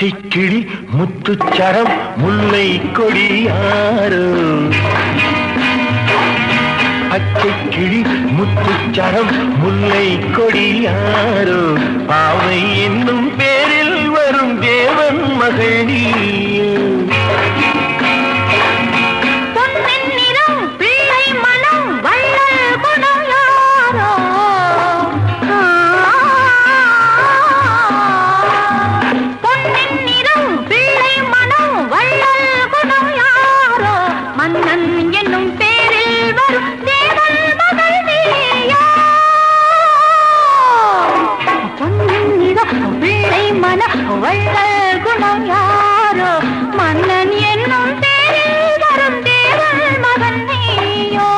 பச்சை கிளி முத்துச்சரம் முல்லை கொடியாரோ பச்சை கிளி முத்துச்சரம் முல்லை கொடியாரோ பாவை என்னும் பேரில் வரும் தேவன் மகள் நீயோ வள்ளல் குணம் யாரோ மன்னன் என்னும் பேரில் வரும் தேவன் மகன் நீயோ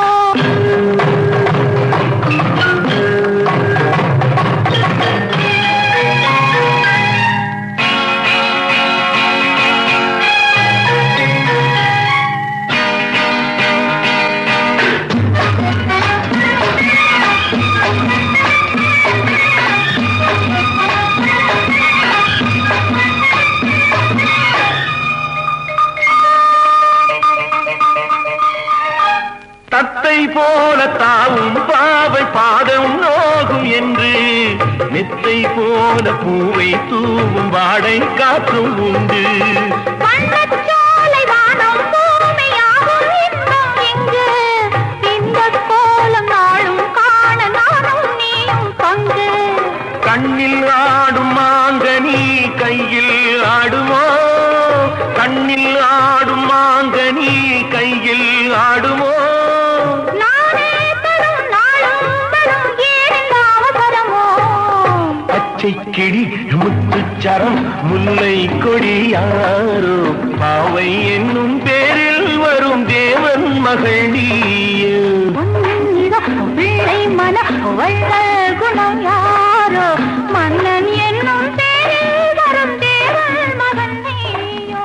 தத்தை போல தாவும் பாவை பாதம் நோகும் என்று மெத்தை போல பூவை தூவும் வாடை காற்றும் உண்டு கண்ணில் ஆடும் மாங்கனி கையில் ஆடுமோ கண்ணில் ஆடும் மாங்கனி கையில் ஆடுமோ பச்சை கிளி முத்துச்சரம் முல்லை கொடியாரோ பாவை என்னும் பேரில் வரும் தேவன் மகள் நீயோ பிள்ளை மன வள்ளல் குணம் யாரோ மன்னன் என்னும் பேரில் வரும் தேவன் மகன் நீயோ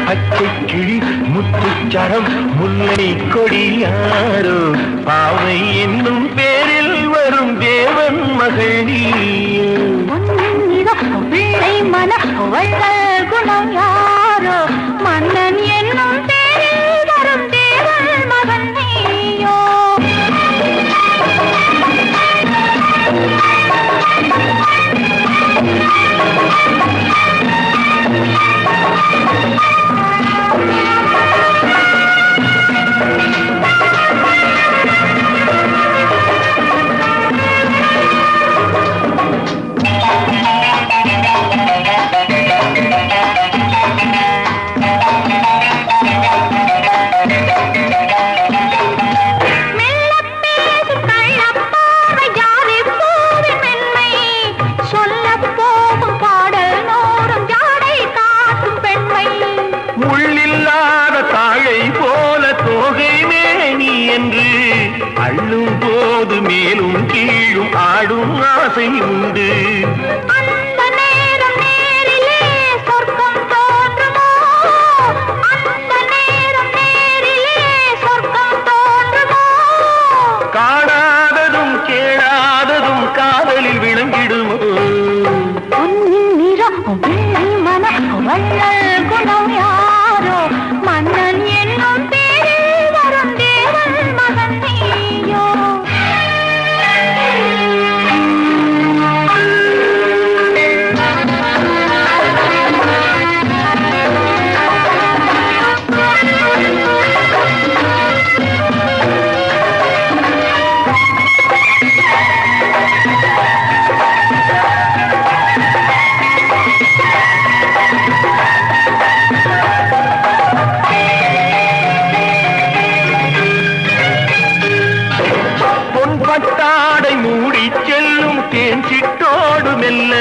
பச்சை கிளி முத்துச்சரம் முல்லை கொடியாரோ பாவை என்னும் பேரில் வரும் தேவன் மகள் நீயோ பிள்ளை மன வள்ளல் குணம் யாரோ மன்னன் என்னும் பேரில் வரும் தேவன் மகன் நீயோ அள்ளும் போது மேலும் கீழும் ஆடும் ஆசை உண்டு அந்த நேரம் நேரிலே சொர்க்கம் தோன்றுமோ அந்த நேரம் நேரிலே சொர்க்கம் தோன்றுமோ காணாததும் கேளாததும் காதலில் விளங்கிடுமோ பொன்னின் நிறம் வெள்ளை மனம் வள்ளல் குணம் யாரோ மன்னன் என்னும் பேரில் வரும் தேவன் மகன் நீயோ பட்டாடை மூடி செல்லும் தேன் சிட்டோடு மெல்ல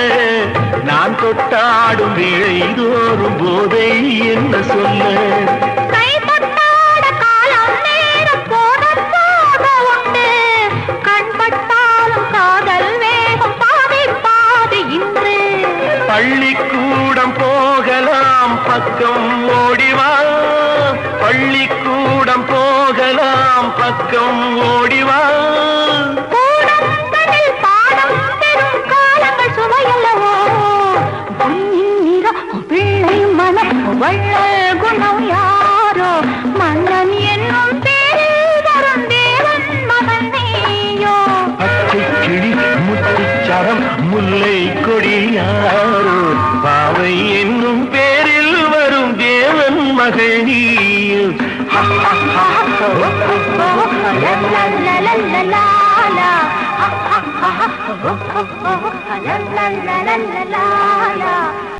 நான் தொட்டாடும் வேளைதோறும் போதை என்ன சொல்ல பள்ளிக்கூடம் போகலாம் பக்கம் ஓடிவா பள்ளிக்கூடம் போகலாம் பக்கம் ஓடிவா பாடம் la la la la la